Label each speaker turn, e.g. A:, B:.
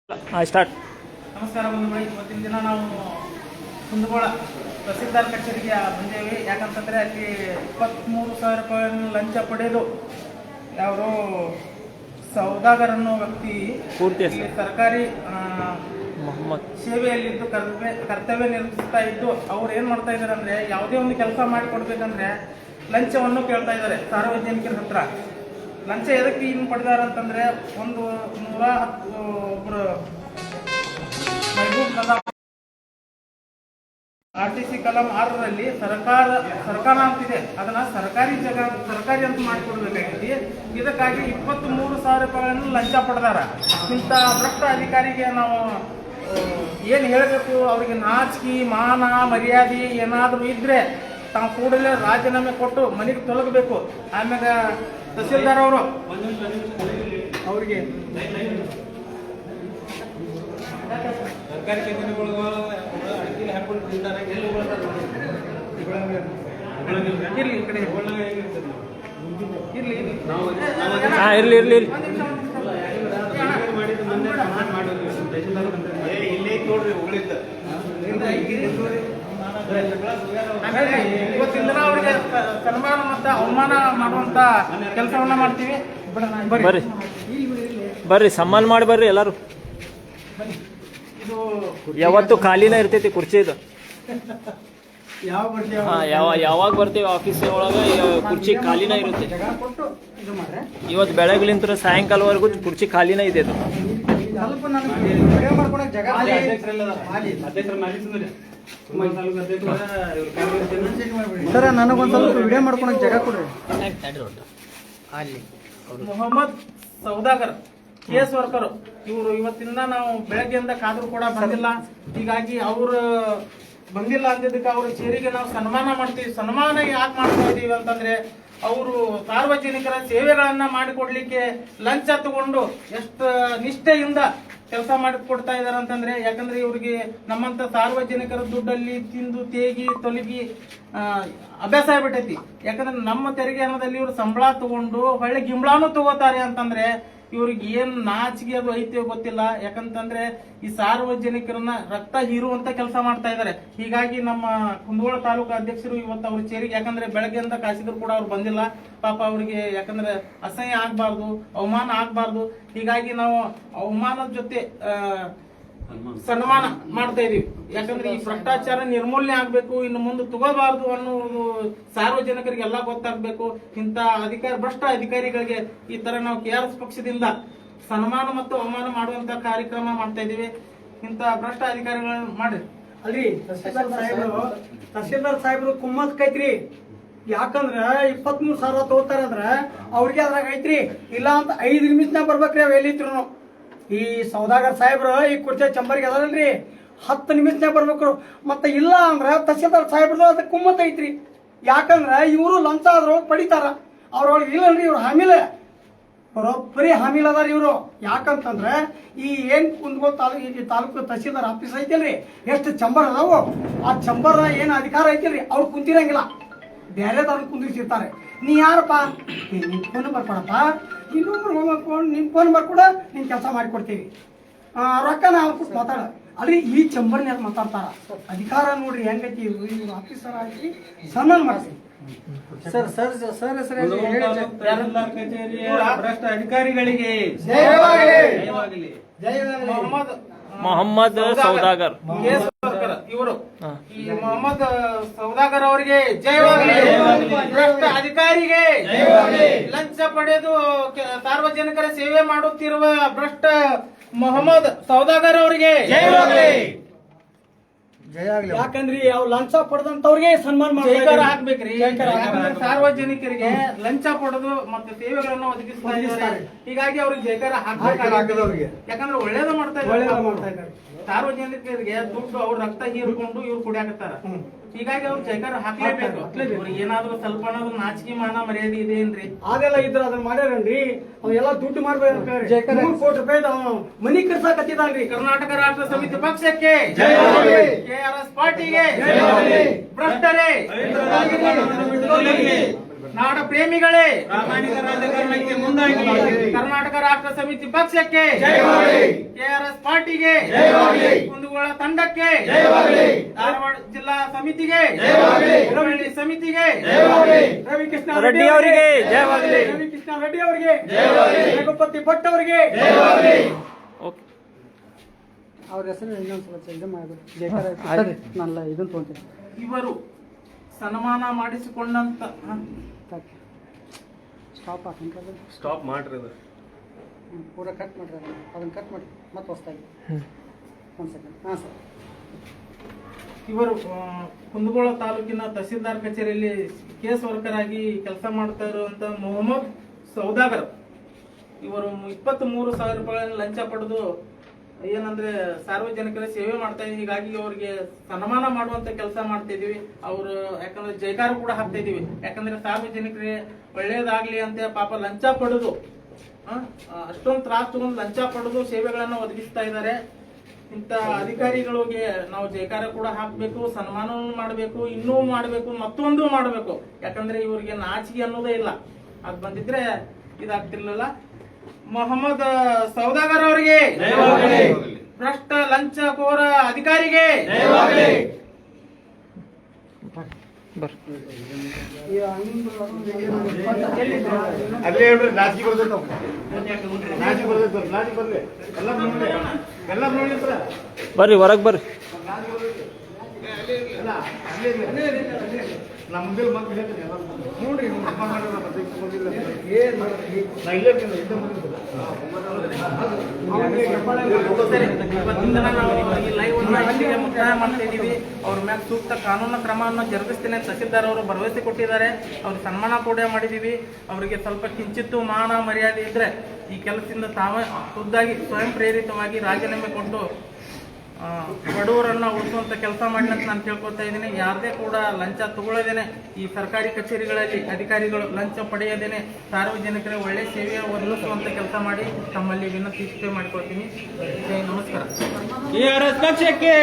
A: Start.
B: ನಮಸ್ಕಾರ ಬಂಧುಗಳೇ, ಇವತ್ತಿನ ದಿನ ನಾವು ಕುಂದಗೋಳ ತಹಸೀಲ್ದಾರ್ ಕಚೇರಿಗೆ ಬಂದೇವಿ. ಯಾಕಂತಂದರೆ ಅಲ್ಲಿ 23,000 ರೂಪಾಯಿಯನ್ನು ಲಂಚ ಪಡೆದು ಯಾರು ಸೌದಾಗರ್ ಅನ್ನೋ ವ್ಯಕ್ತಿ
A: ಪೂರ್ತಿ
B: ಸರ್ಕಾರಿ
A: ಮೊಹಮ್ಮದ್
B: ಸೇವೆಯಲ್ಲಿದ್ದು ಕರ್ತವ್ಯ ನಿರ್ವಹಿಸ್ತಾ ಇದ್ದು ಅವ್ರು ಏನು ಮಾಡ್ತಾ ಇದ್ದಾರೆ ಅಂದರೆ, ಯಾವುದೇ ಒಂದು ಕೆಲಸ ಮಾಡಿಕೊಡ್ಬೇಕಂದ್ರೆ ಲಂಚವನ್ನು ಕೇಳ್ತಾ ಇದ್ದಾರೆ ಸಾರ್ವಜನಿಕರ ಹತ್ರ. ಲಂಚ ಎದಕ್ಕೆ ಇನ್ನು ಪಡೆದಾರ ಅಂತಂದರೆ, ಒಂದು 110 ಒಬ್ಬರು RTC ಕಲಂ 6ರಲ್ಲಿ ಸರ್ಕಾರ ಅಂತಿದೆ, ಅದನ್ನ ಸರ್ಕಾರಿ ಅಂತ ಮಾಡಿಕೊಡ್ಬೇಕಾಗಿದೆ. ಇದಕ್ಕಾಗಿ 23,000 ರೂಪಾಯಿಗಳನ್ನು ಲಂಚ ಪಡೆದಾರ. ಇಂಥ ಭ್ರಷ್ಟ ಅಧಿಕಾರಿಗೆ ನಾವು ಏನು ಹೇಳಬೇಕು? ಅವರಿಗೆ ನಾಚಿಕೆ ಮಾನ ಮರ್ಯಾದೆ ಏನಾದರೂ ಇದ್ರೆ ತಾವು ಕೂಡಲೇ ರಾಜೀನಾಮೆ ಕೊಟ್ಟು ಮನೆಗೆ ತೊಲಗಬೇಕು. ಆಮ್ಯಾಗ ತಹಸೀಲ್ದಾರ್ ಅವರು ಅವರಿಗೆ ಸರ್ಕಾರಿ ಕೆಲಸಗಳು ಅಡಿಕೆ ಹಾಕೊಂಡು ಇರ್ಲಿ ಈ ಕಡೆ
A: ಇರ್ಲಿ ಇರ್ಲಿ ಇರ್ಲಿ
B: ಇವತ್ತಿನ ದಿನ ಅವರಿಗೆ ಸನ್ಮಾನ ಮತ್ತು ಅವಮಾನ ಮಾಡುವಂತ ಕೆಲಸವನ್ನ ಮಾಡ್ತೀವಿ.
A: ಬರ್ರಿ ಬರ್ರಿ, ಸನ್ಮಾನ ಮಾಡಿ ಬರ್ರಿ ಎಲ್ಲರೂ. ಯಾವತ್ತು ಖಾಲಿನ ಇರ್ತೈತಿ ಕುರ್ಚಿ ಇದು. ಯಾವಾಗ ಬರ್ತೀವಿ ಆಫೀಸ್ ಒಳಗೆ ಕುರ್ಚಿ ಖಾಲಿನ ಇರುತ್ತೆ. ಇವತ್ತು ಬೆಳಗ್ಲಿಂತ ಸಾಯಂಕಾಲವರೆಗೂ ಕುರ್ಚಿ ಖಾಲಿನ ಇದೆ ಇದು.
C: ಸರ್, ನನಗೊಂದು ಸ್ವಲ್ಪ ವಿಡಿಯೋ ಮಾಡ್ಕೊಳಕ್ ಜಾಗ ಕೊಡ್ರಿ.
B: ಮೊಹಮ್ಮದ್ ಸೌದಾಗರ್ ಕೇಸ್ ವರ್ಕರ್ ಇವರು ಇವತ್ತಿಂದ ನಾವು ಬೆಳಗ್ಗೆಯಿಂದ ಕಾದ್ರೂ ಕೂಡ ಬಂದಿಲ್ಲ. ಹೀಗಾಗಿ ಅವರು ಬಂದಿಲ್ಲ ಅಂದಿದ್ದಕ್ಕೆ ಅವ್ರ ಚೇರಿಗೆ ನಾವು ಸನ್ಮಾನ ಮಾಡ್ತೀವಿ. ಸನ್ಮಾನ ಯಾಕೆ ಮಾಡ್ತಾ ಇದೀವಿ ಅಂತಂದ್ರೆ, ಅವರು ಸಾರ್ವಜನಿಕರ ಸೇವೆಗಳನ್ನ ಮಾಡಿಕೊಡ್ಲಿಕ್ಕೆ ಲಂಚ ತಗೊಂಡು ಎಷ್ಟು ನಿಷ್ಠೆಯಿಂದ ಕೆಲಸ ಮಾಡಿಕೊಡ್ತಾ ಇದಾರೆ ಅಂತಂದ್ರೆ, ಯಾಕಂದ್ರೆ ಇವ್ರಿಗೆ ನಮ್ಮಂತ ಸಾರ್ವಜನಿಕರ ದುಡ್ಡಲ್ಲಿ ತಿಂದು ತೇಗಿ ತೊಲಗಿ ಅಭ್ಯಾಸ ಆಗ್ಬಿಟ್ಟೈತಿ. ಯಾಕಂದ್ರೆ ನಮ್ಮ ತೆರಿಗೆ ಹಣದಲ್ಲಿ ಇವ್ರು ಸಂಬಳ ತಗೊಂಡು ಹೊಳ್ಳಿ ಗಿಂಬಳಾನು ತಗೋತಾರೆ ಅಂತಂದ್ರೆ ಇವ್ರಿಗೆ ಏನ್ ನಾಚಿಗೆ ಅದು ಐತೆ ಗೊತ್ತಿಲ್ಲ. ಯಾಕಂತಂದ್ರೆ ಈ ಸಾರ್ವಜನಿಕರನ್ನ ರಕ್ತ ಹೀರುವಂತ ಕೆಲಸ ಮಾಡ್ತಾ ಇದ್ದಾರೆ. ಹೀಗಾಗಿ ನಮ್ಮ ಕುಂದಗೋಳ ತಾಲೂಕು ಅಧ್ಯಕ್ಷರು ಇವತ್ತು ಅವ್ರ ಚೇರಿಗೆ, ಯಾಕಂದ್ರೆ ಬೆಳಗ್ಗೆಯಿಂದ ಕಾಸಿದ್ರು ಕೂಡ ಅವ್ರು ಬಂದಿಲ್ಲ. ಪಾಪ ಅವ್ರಿಗೆ ಯಾಕಂದ್ರೆ ಅಸಹ್ಯ ಆಗ್ಬಾರ್ದು, ಅವಮಾನ ಆಗ್ಬಾರ್ದು. ಹೀಗಾಗಿ ನಾವು ಅವಮಾನದ ಜೊತೆ ಸನ್ಮಾನ ಮಾಡ್ತಾ ಇದೀವಿ. ಯಾಕಂದ್ರೆ ಈ ಭ್ರಷ್ಟಾಚಾರ ನಿರ್ಮೂಲನೆ ಆಗ್ಬೇಕು, ಇನ್ನು ಮುಂದೆ ತಗೋಬಾರ್ದು ಅನ್ನೋದು ಸಾರ್ವಜನಿಕರಿಗೆಲ್ಲ ಗೊತ್ತಾಗ್ಬೇಕು. ಇಂಥ ಭ್ರಷ್ಟ ಅಧಿಕಾರಿಗಳಿಗೆ ಈ ತರ ನಾವು KRS ಪಕ್ಷದಿಂದ ಸನ್ಮಾನ ಮತ್ತು ಅವಮಾನ ಮಾಡುವಂತ ಕಾರ್ಯಕ್ರಮ ಮಾಡ್ತಾ ಇದೀವಿ. ಇಂಥ ಭ್ರಷ್ಟ ಅಧಿಕಾರಿಗಳನ್ನ ಮಾಡ್ರಿ.
C: ಅಲ್ರಿ ತಹಸೀಲ್ದಾರ್ ಸಾಹೇಬ್ರು ಕುಮ್ಮತ್ ಕೈತ್ರಿ. ಯಾಕಂದ್ರ 23,000 ತಗೋತಾರಂದ್ರ ಅವ್ರಿಗೆ ಅದ್ರಾಗ ಐತ್ರಿ. ಇಲ್ಲ ಅಂತ 5 ನಿಮಿಷನಾಗ ಬರ್ಬೇಕ್ರಿ. ಅವ್ ಎಲ್ಲಿದ್ರು ಈ ಸೌದಾಗರ್ ಸಾಹೇಬ್ರು ಈ ಕುರ್ಚಿ ಚಂಬರ್ಗೆ ಅದಲ್ರಿ 10 ನಿಮಿಷನಾಗ ಬರ್ಬೇಕು. ಮತ್ತೆ ಇಲ್ಲ ಅಂದ್ರ ತಹಸೀಲ್ದಾರ್ ಸಾಹೇಬ್ರದು ಅದಕ್ಕೆ ಕುಮ್ಮತ್ ಐತ್ರಿ. ಯಾಕಂದ್ರ ಇವರು ಲಂಚ ಆದ್ರೂ ಪಡಿತಾರ, ಅವ್ರೊಳಗೆ ಇಲ್ಲನ್ರಿ. ಇವ್ರು ಹಾಮಿಲ, ಬರೋಬ್ಬರಿ ಹಾಮಿಲ್ ಅದಾರ ಇವರು. ಯಾಕಂತಂದ್ರ ಈ ಏನ್ ಕುಂದಗೋಳ ತಾಲೂಕು ತಹಸೀಲ್ದಾರ್ ಆಫೀಸ್ ಐತಿಲ್ರಿ, ಎಷ್ಟು ಚಂಬರ್ ಅದಾವು, ಆ ಚಂಬರ್ ಏನ್ ಅಧಿಕಾರ ಐತಿಲ್ರಿ, ಅವ್ರು ಕುಂತಿರಂಗಿಲ್ಲ, ಬೇರೆದವ್ರನ್ನ ಕುಂದಿರ್ಸಿರ್ತಾರೆ. ನೀ ಯಾರಪ್ಪ, ನಿನ್ ಫೋನ್ ನಂಬರ್ ಕೊಡಪ್ಪ, ನಿನ್ ಫೋನ್ ನಂಬರ್ ಕೂಡ ನಿನ್ ಕೆಲಸ ಮಾಡಿಕೊಡ್ತೀವಿ, ರೊಕ್ಕ ನಾವು ಮಾತಾಡ. ಅಲ್ರಿ ಈ ಚಂಬರ್ನ್ಯಾಗ ಮಾತಾಡ್ತಾರ. ಅಧಿಕಾರ ನೋಡ್ರಿ ಹೆಂಗೈತಿ. ಇವ್ರು ಆಫೀಸರ್ ಆಗಿ ಸನ್ಮಾನ ಮಾಡ್ತೀವಿ. ಸರ್ ಸರ್ ಸರ್ ಸರ್
B: ಭ್ರಷ್ಟ ಅಧಿಕಾರಿಗಳಿಗೆ
A: ಮೊಹಮ್ಮದ್ ಸೌದಾಗರ್
B: ಇವರು ಈ ಮೊಹಮ್ಮದ್ ಸೌದಾಗರ್ ಅವರಿಗೆ ಜಯವಾಗಲಿ. ಭ್ರಷ್ಟ ಅಧಿಕಾರಿಗೆ ಲಂಚ ಪಡೆದು ಸಾರ್ವಜನಿಕರ ಸೇವೆ ಮಾಡುತ್ತಿರುವ ಭ್ರಷ್ಟ ಮೊಹಮ್ಮದ್ ಸೌದಾಗರ್ ಅವರಿಗೆ ಜಯವಾಗಲಿ.
C: ಯಾಕಂದ್ರಿ ಅವ್ ಲಂಚ ಪಡೆದಂತವ್ರಿಗೆ ಸನ್ಮಾನ
B: ಜೈಕಾರ ಹಾಕ್ಬೇಕ್ರಿ. ಸಾರ್ವಜನಿಕರಿಗೆ ಲಂಚ ಪಡೆದು ಮತ್ತೆ ಸೇವೆಗಳನ್ನು ಒದಗಿಸ್ತಾರೆ. ಹೀಗಾಗಿ ಅವ್ರಿಗೆ ಜೈಕಾರ ಹಾಕ್ಬೇಕಾಗುತ್ತೆ. ಯಾಕಂದ್ರೆ ಒಳ್ಳೇದ ಮಾಡ್ತಾ ಇದ್ದಾರೆ. ಸಾರ್ವಜನಿಕರಿಗೆ ದುಡ್ಡು ಅವ್ರ ರಕ್ತ ಹೀರ್ಕೊಂಡು ಇವ್ರು ಕುಡಿಯಾಕತ್ತಾರ. ಹೀಗಾಗಿ ಅವ್ರು ಜೈಕಾರ ಹಾಕ್ಲೇಬೇಕು. ಅವ್ರಿಗೆ ಏನಾದ್ರು ಸ್ವಲ್ಪ ನಾಚಿಕೆ ಮಾನ ಮರ್ಯಾದೆ ಇದೆ ಏನ್ರಿ?
C: ಅದೆಲ್ಲ ಇದ್ರ ಅದನ್ನ ಮಾಡ್ಯಾರನ್ರಿ. ಅವೆಲ್ಲ ದುಡ್ಡು ಮಾಡ್ಬೇಕು. 3 ಕೋಟಿ ರೂಪಾಯಿ ಮನಿ ಕರ್ಸಾಕತ್ತಿದಾನ್ರಿ.
B: ಕರ್ನಾಟಕ ರಾಷ್ಟ್ರ ಸಮಿತಿ ಪಕ್ಷಕ್ಕೆ, KRS ಪಾರ್ಟಿಗೆ, ಭ್ರಷ್ಟರೇ ನಾಡ ಪ್ರೇಮಿಗಳೇ,
C: ಪ್ರಾಮಾಣಿಕ ರಾಜಕಾರಣಕ್ಕೆ ಮುಂದಾಗಿ
B: ಕರ್ನಾಟಕ ರಾಷ್ಟ್ರ ಸಮಿತಿ ಪಕ್ಷಕ್ಕೆ, ಕೆಆರ್ಎಸ್ ಪಾರ್ಟಿಗೆ, ಕುಂದಗೋಳ ತಂಡಕ್ಕೆ, ಧಾರವಾಡ ಜಿಲ್ಲಾ ಸಮಿತಿಗೆ, ಹುಬ್ಬಳ್ಳಿ ಸಮಿತಿಗೆ,
C: ರವಿಕೃಷ್ಣ
A: ರೆಡ್ಡಿ ಅವರಿಗೆ ಜಯವಾಗಲಿ.
C: ರವಿಕೃಷ್ಣ ರೆಡ್ಡಿ ಅವರಿಗೆ, ರಘುಪತಿ ಭಟ್ ಅವರಿಗೆ.
A: ಓಕೆ.
C: ಅವ್ರ ಹೆಸರು ಇನ್ನೊಂದ್ಸಲ ಇದು ಮಾಡಬೇಕು. ನಲ್ಲ ಇದನ್ನ ತೊಗೊಂತೀನಿ.
B: ಇವರು ಸನ್ಮಾನ ಮಾಡಿಸಿಕೊಂಡಂತ
C: ಸ್ಟಾಪ್ ಹಾಕಂತ
D: ಸ್ಟಾಪ್ ಮಾಡ್ರಿ ಅದು.
C: ಪೂರ ಕಟ್ ಮಾಡ್ರಿ ಅದನ್ನ ಕಟ್ ಮಾಡಿ ಮತ್ತೆ ಹೊಸ್ತಾಗಿ ಒಂದು ಸೆಕೆಂಡ್. ಹಾಂ ಸರ್.
B: ಇವರು ಕುಂದಗೋಳ ತಾಲೂಕಿನ ತಹಸೀಲ್ದಾರ್ ಕಚೇರಿಯಲ್ಲಿ ಕೇಸ್ ವರ್ಕರ್ ಆಗಿ ಕೆಲಸ ಮಾಡ್ತಾ ಇರುವಂತ ಮೊಹಮ್ಮದ್ ಸೌದಾಗರ್. ಇವರು 23,000 ರೂಪಾಯಿಗಳನ್ನು ಲಂಚ ಪಡೆದು ಏನಂದ್ರೆ ಸಾರ್ವಜನಿಕರ ಸೇವೆ ಮಾಡ್ತಾ ಇದ್ದೀವಿ. ಹೀಗಾಗಿ ಅವರಿಗೆ ಸನ್ಮಾನ ಮಾಡುವಂತ ಕೆಲಸ ಮಾಡ್ತಾ ಇದೀವಿ. ಅವರು ಯಾಕಂದ್ರೆ ಜೈಕಾರ ಕೂಡ ಹಾಕ್ತಾ ಇದೀವಿ. ಯಾಕಂದ್ರೆ ಸಾರ್ವಜನಿಕರಿಗೆ ಒಳ್ಳೇದಾಗ್ಲಿ ಅಂತ ಪಾಪ ಲಂಚ ಪಡೆದು ಅಷ್ಟೊಂದು ತ್ರಾಸ ತಗೊಂಡು ಲಂಚ ಪಡೆದು ಸೇವೆಗಳನ್ನ ಒದಗಿಸ್ತಾ ಇದ್ದಾರೆ. ಇಂತ ಅಧಿಕಾರಿಗಳಿಗೆ ನಾವು ಜೈಕಾರ ಕೂಡ ಹಾಕ್ಬೇಕು, ಸನ್ಮಾನವೂ ಮಾಡಬೇಕು, ಇನ್ನೂ ಮಾಡಬೇಕು, ಮತ್ತೊಂದು ಮಾಡಬೇಕು. ಯಾಕಂದ್ರೆ ಇವ್ರಿಗೆ ನಾಚಿಕೆ ಅನ್ನೋದೇ ಇಲ್ಲ. ಅದ್ ಬಂದಿದ್ರೆ ಇದಾಗ್ತಿರ್ಲಿಲ್ಲ. ಮೊಹಮ್ಮದ್ ಸೌದಾಗರ್ ಅವರಿಗೆ, ಭ್ರಷ್ಟ ಲಂಚಕೋರ ಅಧಿಕಾರಿಗೆ
D: ಅಲ್ಲೇ ಹೇಳ್ರಿ, ನಾಚಿಕೆ ಬರ್ತೈತೆ ನಾವು. ನಾಚಿಕೆ ಬರ್ತೈತೆ, ನಾಚಿಕೆ ಬರ್ಲಿ. ಎಲ್ಲ ನೋಡಿ, ಎಲ್ಲ ನೋಡಿ ಸರ.
A: ಬರ್ರಿ ಹೊರಗೆ ಬರ್ರಿ.
D: ಇಲ್ಲ, ಅಲ್ಲೇ ಇರ್ಲಿ. ನಾ ಮುಂದೆ ಮತ್ತೆ ಹೇಳ್ತೀನಿ ಎಲ್ಲ ನೋಡ್ರಿ. ನೀವು ಅಪ್ಪ ಮಾಡಿದ್ರೆ ಮತ್ತೆ ಬಂದಿಲ್ಲ. ನಾ ಇಲ್ಲೇ ಇರ್ತೀನಿ, ಇಲ್ಲೇ ಬಂದಿಲ್ಲ.
B: ಇವತ್ತಿಂದ ನಾವು ಈ ಲೈವ್ ಅನ್ನು ಮುಕ್ತಾಯ ಮಾಡ್ತಾ ಇದ್ದೀವಿ. ಅವ್ರ ಮ್ಯಾಗ ಸೂಕ್ತ ಕಾನೂನು ಕ್ರಮವನ್ನು ಜರುಗಿಸ್ತೇನೆ ತಹಸೀಲ್ದಾರ್ ಅವರು ಭರವಸೆ ಕೊಟ್ಟಿದ್ದಾರೆ. ಅವ್ರಿಗೆ ಸನ್ಮಾನ ಕೂಡ ಮಾಡಿದ್ದೀವಿ. ಅವರಿಗೆ ಸ್ವಲ್ಪ ಕಿಂಚಿತ್ತು ಮಾನ ಮರ್ಯಾದೆ ಇದ್ರೆ ಈ ಕೆಲಸದಿಂದ ತಾವೇ ಖುದ್ದಾಗಿ ಸ್ವಯಂ ಪ್ರೇರಿತವಾಗಿ ರಾಜೀನಾಮೆ ಕೊಟ್ಟು ಬಡವರನ್ನ ಉಳಿಸುವಂತ ಕೆಲಸ ಮಾಡಿ ಅಂತ ನಾನು ಕೇಳ್ಕೊತಾ ಇದ್ದೀನಿ. ಯಾರದೇ ಕೂಡ ಲಂಚ ತಗೊಳ್ಳದೇನೆ ಈ ಸರ್ಕಾರಿ ಕಚೇರಿಗಳಲ್ಲಿ ಅಧಿಕಾರಿಗಳು ಲಂಚ ಪಡೆಯದೇನೆ ಸಾರ್ವಜನಿಕರ ಒಳ್ಳೆ ಸೇವೆ ಒದಗಿಸುವಂತ ಕೆಲಸ ಮಾಡಿ ತಮ್ಮಲ್ಲಿ ವಿನಂತಿ ಮಾಡಿಕೊಳ್ತೀನಿ. ನಮಸ್ಕಾರ.
A: KRS ಪಕ್ಷಕ್ಕೆ